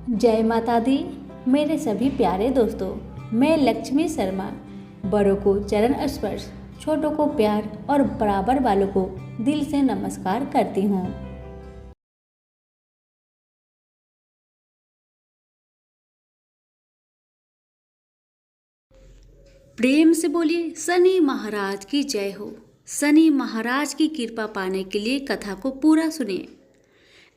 जय माता दी। मेरे सभी प्यारे दोस्तों, मैं लक्ष्मी शर्मा बड़ों को चरण स्पर्श, छोटों को प्यार और बराबर वालों को दिल से नमस्कार करती हूँ। प्रेम से बोलिए शनि महाराज की जय हो। शनि महाराज की कृपा पाने के लिए कथा को पूरा सुनिए।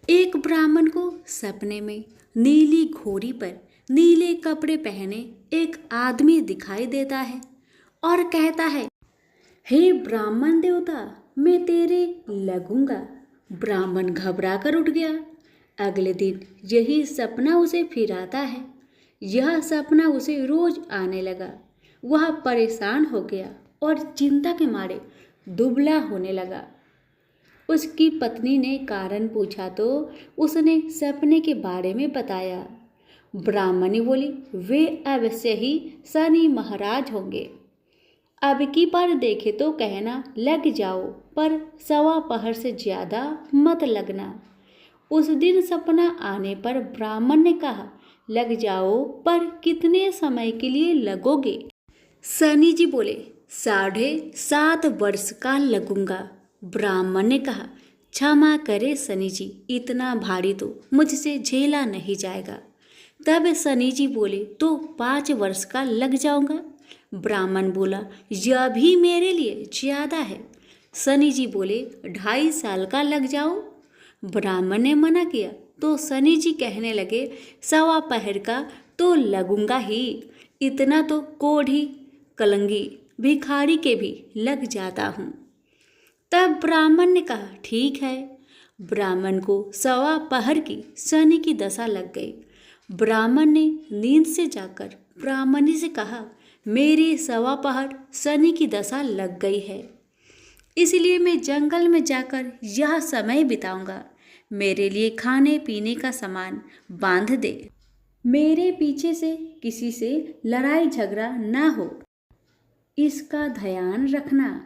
एक ब्राह्मण को सपने में नीली घोड़ी पर नीले कपड़े पहने एक आदमी दिखाई देता है और कहता है, हे ब्राह्मण देवता, मैं तेरे लगूंगा। ब्राह्मण घबरा कर उठ गया। अगले दिन यही सपना उसे फिर आता है। यह सपना उसे रोज आने लगा। वह परेशान हो गया और चिंता के मारे दुबला होने लगा। उसकी पत्नी ने कारण पूछा तो उसने सपने के बारे में बताया। ब्राह्मणी बोली, वे अवश्य ही शनि महाराज होंगे। अब की बार देखे तो कहना लग जाओ, पर सवा पहर से ज्यादा मत लगना। उस दिन सपना आने पर ब्राह्मण ने कहा, लग जाओ, पर कितने समय के लिए लगोगे? शनि जी बोले, 7.5 वर्ष का लगूंगा। ब्राह्मण ने कहा, क्षमा करे शनि जी, इतना भारी तो मुझसे झेला नहीं जाएगा। तब शनि जी बोले, तो 5 वर्ष का लग जाऊंगा। ब्राह्मण बोला, यह भी मेरे लिए ज्यादा है। शनि जी बोले, 2.5 साल का लग जाओ। ब्राह्मण ने मना किया तो शनि जी कहने लगे, सवा पहर का तो लगूंगा ही। इतना तो कोढ़ी कलंगी भिखारी के भी लग जाता हूँ। तब ब्राह्मण ने कहा, ठीक है। ब्राह्मण को सवा पहर की शनि की दशा लग गई। ब्राह्मण ने नींद से जाकर ब्राह्मणी से कहा, मेरी सवा पहर शनि की दशा लग गई है, इसलिए मैं जंगल में जाकर यह समय बिताऊंगा। मेरे लिए खाने पीने का सामान बांध दे। मेरे पीछे से किसी से लड़ाई झगड़ा ना हो, इसका ध्यान रखना।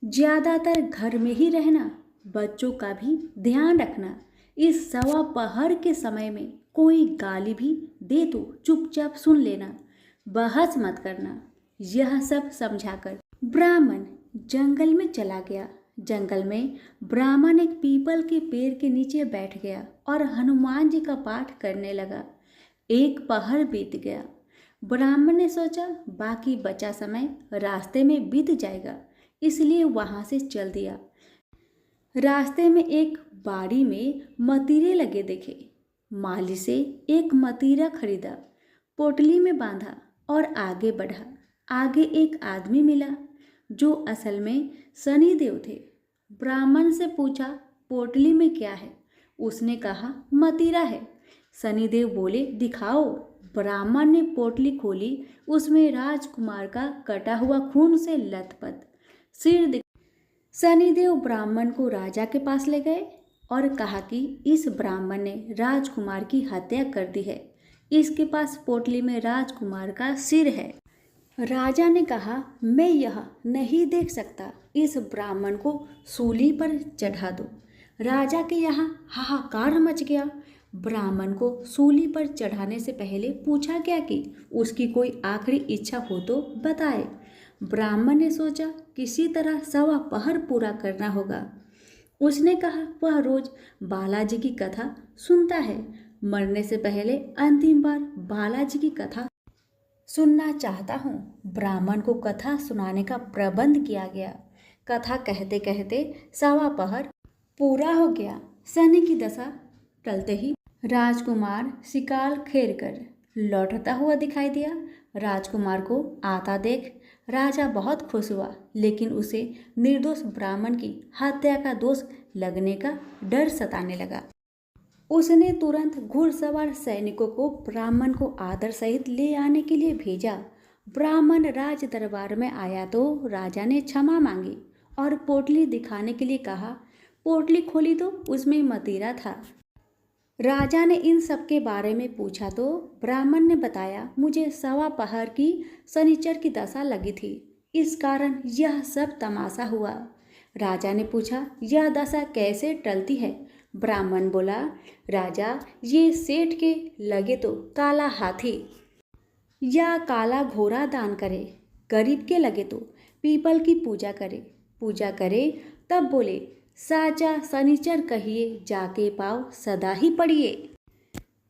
ज्यादातर घर में ही रहना। बच्चों का भी ध्यान रखना। इस सवा पहर के समय में कोई गाली भी दे तो चुपचाप सुन लेना, बहस मत करना। यह सब समझाकर ब्राह्मण जंगल में चला गया। जंगल में ब्राह्मण एक पीपल के पेड़ के नीचे बैठ गया और हनुमान जी का पाठ करने लगा। एक पहर बीत गया। ब्राह्मण ने सोचा, बाकी बचा समय रास्ते में बीत जाएगा, इसलिए वहां से चल दिया। रास्ते में एक बाड़ी में मतीरे लगे देखे। माली से एक मतीरा खरीदा, पोटली में बांधा और आगे बढ़ा। आगे एक आदमी मिला जो असल में शनिदेव थे। ब्राह्मण से पूछा, पोटली में क्या है? उसने कहा, मतीरा है। शनिदेव बोले, दिखाओ। ब्राह्मण ने पोटली खोली। उसमें राजकुमार का कटा हुआ खून से लथपथ सिर। शनिदेव ब्राह्मण को राजा के पास ले गए और कहा कि इस ब्राह्मण ने राजकुमार की हत्या कर दी है। इसके पास पोटली में राजकुमार का सिर है। राजा ने कहा, मैं यह नहीं देख सकता, इस ब्राह्मण को सूली पर चढ़ा दो। राजा के यहाँ हाहाकार मच गया। ब्राह्मण को सूली पर चढ़ाने से पहले पूछा गया कि उसकी कोई आखिरी इच्छा हो तो बताए। ब्राह्मण ने सोचा, किसी तरह सवा पहर पूरा करना होगा। उसने कहा, वह रोज बालाजी की कथा सुनता है। मरने से पहले अंतिम बार बालाजी की कथा सुनना चाहता हूँ। ब्राह्मण को कथा सुनाने का प्रबंध किया गया। कथा कहते कहते सवा पहर पूरा हो गया। शनि की दशा टलते ही राजकुमार शिकार खेर कर लौटता हुआ दिखाई दिया। राजकुमार को आता देख राजा बहुत खुश हुआ, लेकिन उसे निर्दोष ब्राह्मण की हत्या का दोष लगने का डर सताने लगा। उसने तुरंत घुड़सवार सैनिकों को ब्राह्मण को आदर सहित ले आने के लिए भेजा। ब्राह्मण राज दरबार में आया तो राजा ने क्षमा मांगी और पोटली दिखाने के लिए कहा। पोटली खोली तो उसमें मतीरा था। राजा ने इन सब के बारे में पूछा तो ब्राह्मण ने बताया, मुझे सवा पहर की शनिचर की दशा लगी थी, इस कारण यह सब तमाशा हुआ। राजा ने पूछा, यह दशा कैसे टलती है? ब्राह्मण बोला, राजा, ये सेठ के लगे तो काला हाथी या काला घोड़ा दान करे, गरीब के लगे तो पीपल की पूजा करे। तब बोले, साचा शनिचर कहिए, जाके पाव सदा ही पड़िए।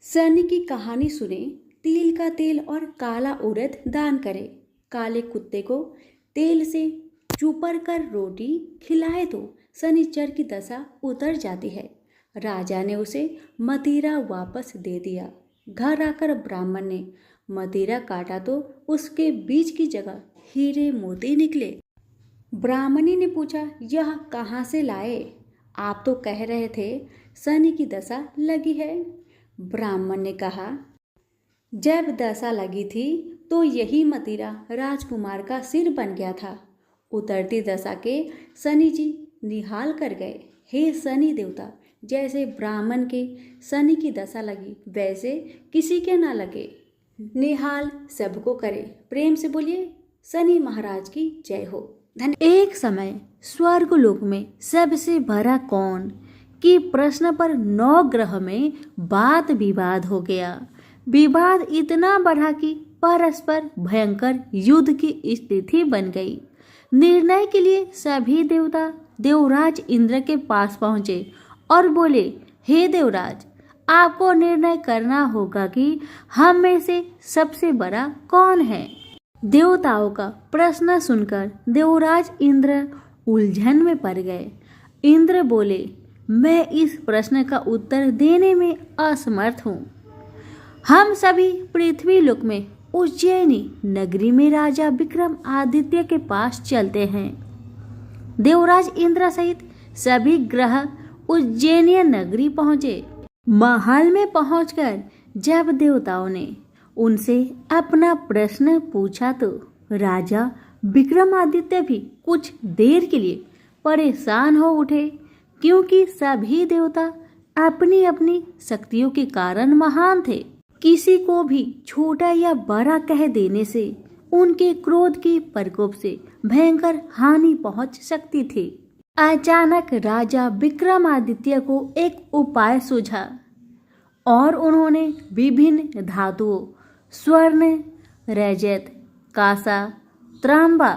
शनि की कहानी सुने, तिल का तेल और काला उड़द दान करे, काले कुत्ते को तेल से चूपर कर रोटी खिलाए तो शनिचर की दशा उतर जाती है। राजा ने उसे मदिरा वापस दे दिया। घर आकर ब्राह्मण ने मदिरा काटा तो उसके बीज की जगह हीरे मोती निकले। ब्राह्मणी ने पूछा, यह कहाँ से लाए? आप तो कह रहे थे शनि की दशा लगी है। ब्राह्मण ने कहा, जब दशा लगी थी तो यही मदिरा राजकुमार का सिर बन गया था। उतरती दशा के शनि जी निहाल कर गए। हे शनि देवता, जैसे ब्राह्मण के शनि की दशा लगी वैसे किसी के ना लगे, निहाल सबको करे। प्रेम से बोलिए, शनि महाराज की जय हो। एक समय स्वर्गलोक में सबसे बड़ा कौन कि प्रश्न पर 9 ग्रह में वाद विवाद हो गया। विवाद इतना बढ़ा कि परस्पर भयंकर युद्ध की स्थिति बन गई। निर्णय के लिए सभी देवता देवराज इंद्र के पास पहुंचे और बोले, हे देवराज, आपको निर्णय करना होगा कि हम में से सबसे बड़ा कौन है। देवताओं का प्रश्न सुनकर देवराज इंद्र उलझन में पड़ गए। इंद्र बोले, मैं इस प्रश्न का उत्तर देने में असमर्थ हूँ। हम सभी पृथ्वी लोक में उज्जैनी नगरी में राजा विक्रम आदित्य के पास चलते हैं। देवराज इंद्र सहित सभी ग्रह उज्जैनीय नगरी पहुंचे। महल में पहुंचकर जब देवताओं ने उनसे अपना प्रश्न पूछा तो राजा विक्रमादित्य भी कुछ देर के लिए परेशान हो उठे, क्योंकि सभी देवता अपनी अपनी शक्तियों के कारण महान थे। किसी को भी छोटा या बड़ा कह देने से उनके क्रोध के प्रकोप से भयंकर हानि पहुंच सकती थी। अचानक राजा विक्रमादित्य को एक उपाय सूझा और उन्होंने विभिन्न धातुओं स्वर्ण, रजत, कांसा, तांबा,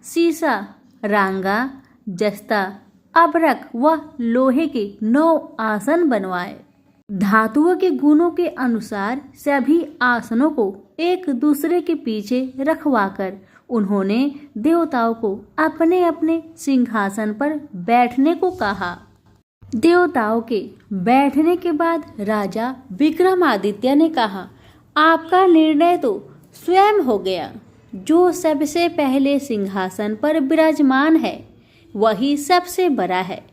सीसा, रांगा, जस्ता, अभ्रक व लोहे के 9 आसन बनवाए। धातुओं के गुणों के अनुसार सभी आसनों को एक दूसरे के पीछे रखवाकर उन्होंने देवताओं को अपने अपने सिंहासन पर बैठने को कहा। देवताओं के बैठने के बाद राजा विक्रमादित्य ने कहा, आपका निर्णय तो स्वयं हो गया। जो सबसे पहले सिंहासन पर विराजमान है वही सबसे बड़ा है।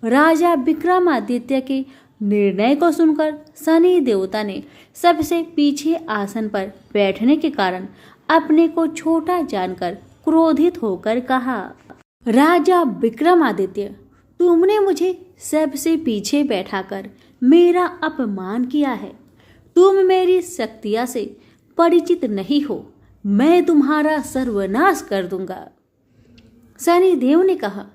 राजा विक्रमादित्य के निर्णय को सुनकर शनि देवता ने सबसे पीछे आसन पर बैठने के कारण अपने को छोटा जानकर क्रोधित होकर कहा, राजा विक्रमादित्य, तुमने मुझे सबसे पीछे बैठाकर मेरा अपमान किया है। तुम मेरी शक्तियां से परिचित नहीं हो। मैं तुम्हारा सर्वनाश कर दूंगा। शनि देव ने कहा,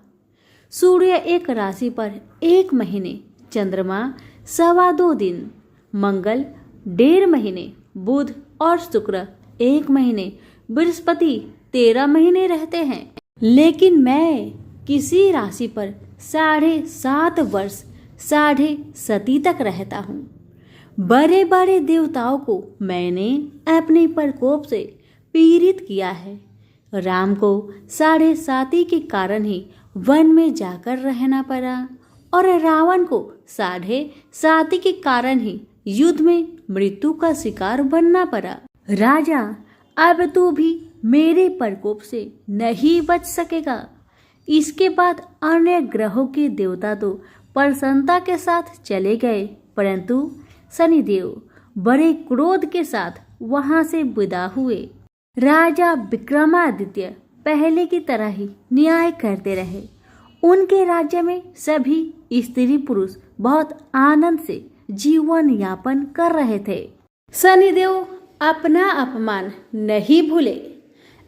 सूर्य एक राशि पर 1 महीने, चंद्रमा 2.25 दिन, मंगल 1.5 महीने, बुध और शुक्र 1 महीने, बृहस्पति 13 महीने रहते हैं। लेकिन मैं किसी राशि पर 7.5 वर्ष 7.5 तक रहता हूँ। बड़े बड़े देवताओं को मैंने अपने प्रकोप से पीड़ित किया है। राम को 7.5 के कारण ही वन में जाकर रहना पड़ा और रावण को 7.5 के कारण ही युद्ध में मृत्यु का शिकार बनना पड़ा। राजा, अब तू भी मेरे प्रकोप से नहीं बच सकेगा। इसके बाद अन्य ग्रहों के देवता तो प्रसन्नता के साथ चले गए, परंतु शनिदेव बड़े क्रोध के साथ वहां से विदा हुए। राजा विक्रमादित्य पहले की तरह ही न्याय करते रहे। उनके राज्य में सभी स्त्री पुरुष बहुत आनंद से जीवन यापन कर रहे थे। शनिदेव अपना अपमान नहीं भूले।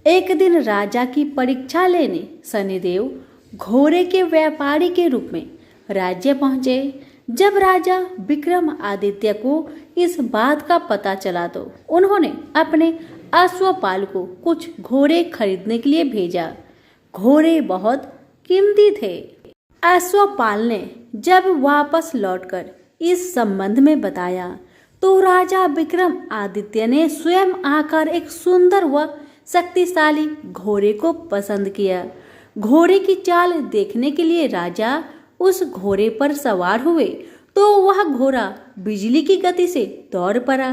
एक दिन राजा की परीक्षा लेने शनिदेव घोड़े के व्यापारी के रूप में राज्य पहुंचे। जब राजा विक्रमादित्य को इस बात का पता चला तो उन्होंने अपने अश्वपाल को कुछ घोड़े खरीदने के लिए भेजा। घोड़े बहुत कीमती थे। अश्वपाल ने जब वापस लौटकर इस संबंध में बताया तो राजा विक्रमादित्य ने स्वयं आकर एक सुंदर व शक्तिशाली घोड़े को पसंद किया। घोड़े की चाल देखने के लिए राजा उस घोड़े पर सवार हुए तो वह घोड़ा बिजली की गति से दौड़ पड़ा।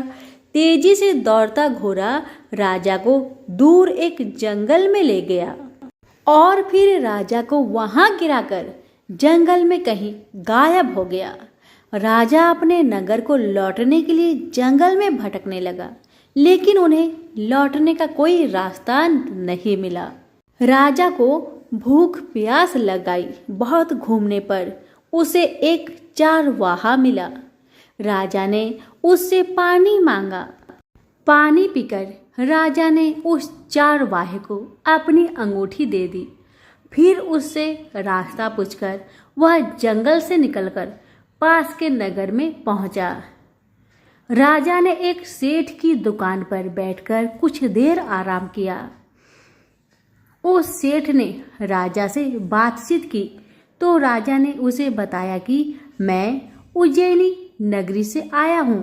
तेजी से दौड़ता घोड़ा राजा को दूर एक जंगल में ले गया और फिर राजा को वहां गिराकर जंगल में कहीं गायब हो गया। राजा अपने नगर को लौटने के लिए जंगल में भटकने लगा, लेकिन उन्हें लौटने का कोई रास्ता नहीं मिला। राजा को भूख प्यास लगाई। बहुत घूमने पर उसे एक चारवाहा मिला। राजा ने उससे पानी मांगा। पानी पीकर राजा ने उस चारवाहे को अपनी अंगूठी दे दी। फिर उससे रास्ता पूछकर वह जंगल से निकलकर पास के नगर में पहुंचा। राजा ने एक सेठ की दुकान पर बैठकर कुछ देर आराम किया। उस सेठ ने राजा से बातचीत की तो राजा ने उसे बताया कि मैं उज्जैनी नगरी से आया हूँ।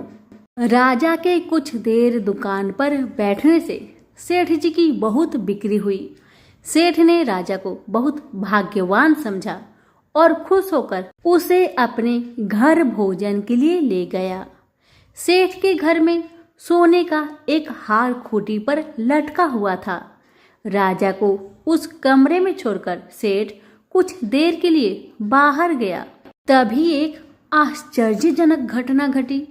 राजा के कुछ देर दुकान पर बैठने से सेठ जी की बहुत बिक्री हुई। सेठ ने राजा को बहुत भाग्यवान समझा और खुश होकर उसे अपने घर भोजन के लिए ले गया। सेठ के घर में सोने का एक हार खूंटी पर लटका हुआ था। राजा को उस कमरे में छोड़कर सेठ कुछ देर के लिए बाहर गया। तभी एक आश्चर्यजनक घटना घटी।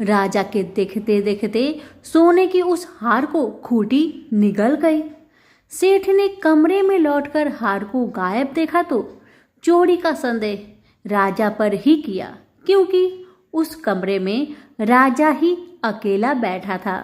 राजा के देखते देखते सोने की उस हार को खूंटी निगल गई। सेठ ने कमरे में लौटकर हार को गायब देखा तो चोरी का संदेह राजा पर ही किया, क्योंकि उस कमरे में राजा ही अकेला बैठा था।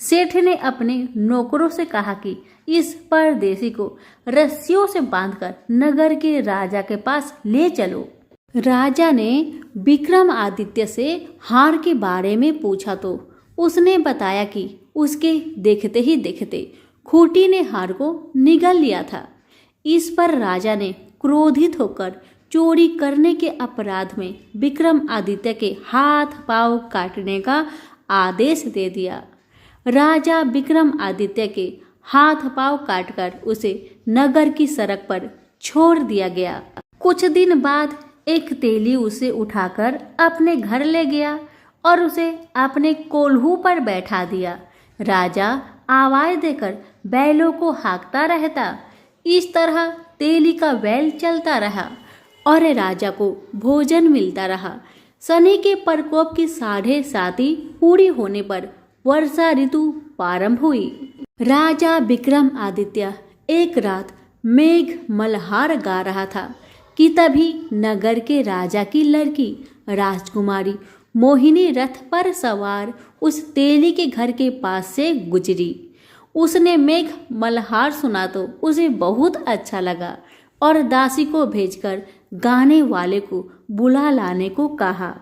सेठ ने अपने नौकरों से कहा कि इस परदेसी को रस्सियों से बांधकर नगर के राजा के पास ले चलो। राजा ने विक्रमादित्य से हार के बारे में पूछा तो उसने बताया कि उसके देखते ही देखते खूंटी ने हार को निगल लिया था। इस पर राजा ने क्रोधित होकर चोरी करने के अपराध में विक्रमादित्य के हाथ पांव काटने का आदेश दे दिया। राजा विक्रमादित्य के हाथ पांव काटकर उसे नगर की सड़क पर छोड़ दिया गया। कुछ दिन बाद एक तेली उसे उठाकर अपने घर ले गया और उसे अपने कोल्हू पर बैठा दिया। राजा आवाज देकर बैलों को हाँकता रहता। इस तरह तेली का बैल चलता रहा और राजा को भोजन मिलता रहा। शनि के प्रकोप की 7.5 पूरी होने पर वर्षा ऋतु प्रारंभ हुई। राजा विक्रमादित्य एक रात मेघ मल्हार गा रहा था कि तभी नगर के राजा की लड़की राजकुमारी मोहिनी रथ पर सवार उस तेली के घर के पास से गुजरी। उसने मेघ मल्हार सुना तो उसे बहुत अच्छा लगा और दासी को भेजकर गाने वाले को बुला लाने को कहा।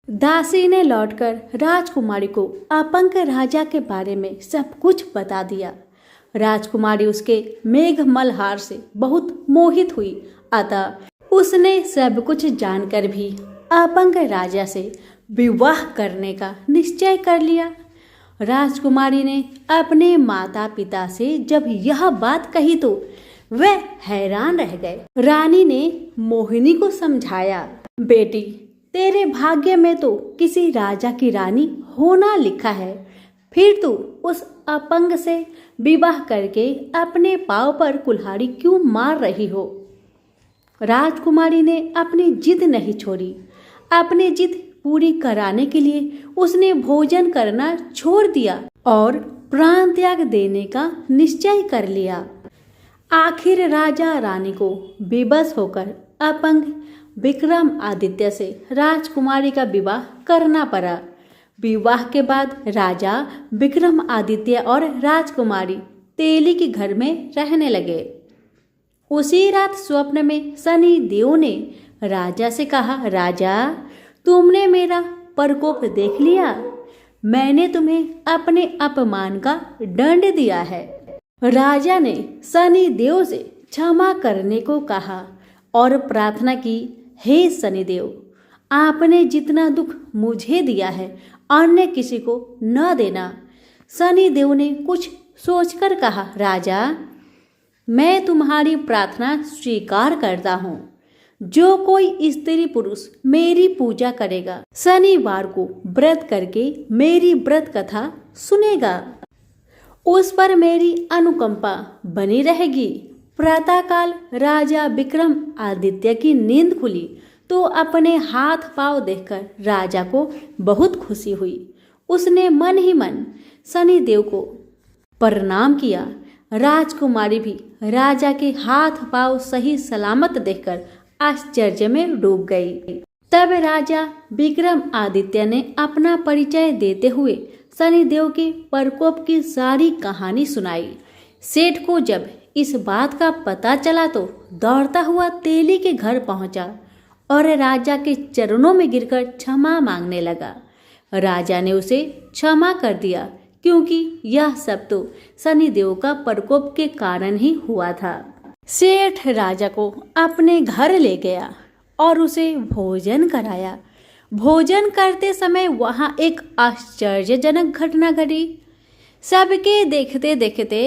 दासी ने लौटकर राजकुमारी को अपंग राजा के बारे में सब कुछ बता दिया। राजकुमारी उसके मेघ मल्हार से बहुत मोहित हुई, अतः उसने सब कुछ जानकर भी अपंग राजा से विवाह करने का निश्चय कर लिया। राजकुमारी ने अपने माता पिता से जब यह बात कही तो वे हैरान रह गए। रानी ने मोहिनी को समझाया, बेटी तेरे भाग्य में तो किसी राजा की रानी होना लिखा है, फिर तू उस अपंग से विवाह करके अपने पांव पर कुल्हाड़ी क्यों मार रही हो। राजकुमारी ने अपनी जिद नहीं छोड़ी। अपनी जिद पूरी कराने के लिए उसने भोजन करना छोड़ दिया और प्राण त्याग देने का निश्चय कर लिया। आखिर राजा रानी को बेबस होकर अपंग विक्रमादित्य से राजकुमारी का विवाह करना पड़ा। विवाह के बाद राजा विक्रमादित्य और राजकुमारी तेली के घर में रहने लगे। उसी रात स्वप्न में शनि देव ने राजा से कहा, राजा तुमने मेरा प्रकोप देख लिया, मैंने तुम्हें अपने अपमान का दंड दिया है। राजा ने शनिदेव से क्षमा करने को कहा और प्रार्थना की, हे शनिदेव, आपने जितना दुख मुझे दिया है अन्य किसी को न देना। शनिदेव ने कुछ सोचकर कहा, राजा मैं तुम्हारी प्रार्थना स्वीकार करता हूँ। जो कोई स्त्री पुरुष मेरी पूजा करेगा, शनिवार को व्रत करके मेरी व्रत कथा सुनेगा, उस पर मेरी अनुकंपा बनी रहेगी। प्रातःकाल राजा विक्रम आदित्य की नींद खुली तो अपने हाथ पांव देखकर राजा को बहुत खुशी हुई। उसने मन ही मन शनिदेव को प्रणाम किया। राजकुमारी भी राजा के हाथ पांव सही सलामत देखकर आश्चर्य में डूब गई। तब राजा विक्रम आदित्य ने अपना परिचय देते हुए शनिदेव के प्रकोप की सारी कहानी सुनाई। सेठ को जब इस बात का पता चला तो दौड़ता हुआ तेली के घर पहुंचा और राजा के चरणों में गिरकर क्षमा मांगने लगा। राजा ने उसे क्षमा कर दिया क्योंकि यह सब तो शनिदेव का प्रकोप के कारण ही हुआ था। सेठ राजा को अपने घर ले गया और उसे भोजन कराया। भोजन करते समय वहां एक आश्चर्यजनक घटना घटी। सबके देखते देखते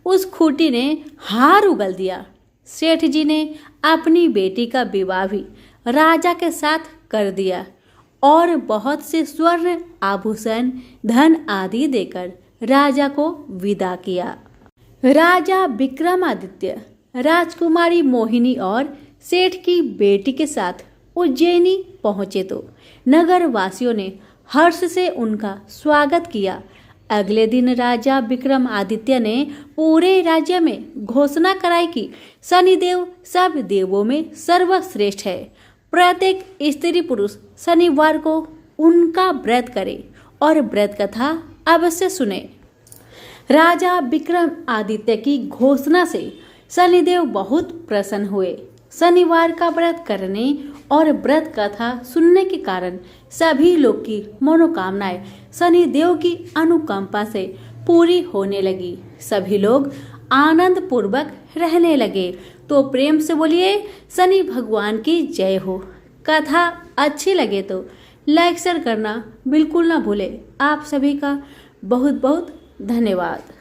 उस खूंटी ने हार उगल दिया। सेठ जी ने अपनी बेटी का विवाह भी राजा के साथ कर दिया और बहुत से स्वर्ण आभूषण, धन आदि देकर राजा को विदा किया। राजा विक्रमादित्य राजकुमारी मोहिनी और सेठ की बेटी के साथ उज्जैनी पहुंचे तो नगर वासियों ने हर्ष से उनका स्वागत किया। अगले दिन राजा विक्रमादित्य ने पूरे राज्य में घोषणा कराई कि शनिदेव सब देवों में सर्वश्रेष्ठ है। प्रत्येक स्त्री पुरुष शनिवार को उनका व्रत करे और व्रत कथा अवश्य सुने। राजा विक्रमादित्य की घोषणा से शनिदेव बहुत प्रसन्न हुए। शनिवार का व्रत करने और व्रत कथा सुनने के कारण सभी लोग की मनोकामनाएं शनिदेव की अनुकंपा से पूरी होने लगी। सभी लोग आनंद पूर्वक रहने लगे। तो प्रेम से बोलिए शनि भगवान की जय हो। कथा अच्छी लगे तो लाइक शेयर करना बिल्कुल ना भूले। आप सभी का बहुत बहुत धन्यवाद।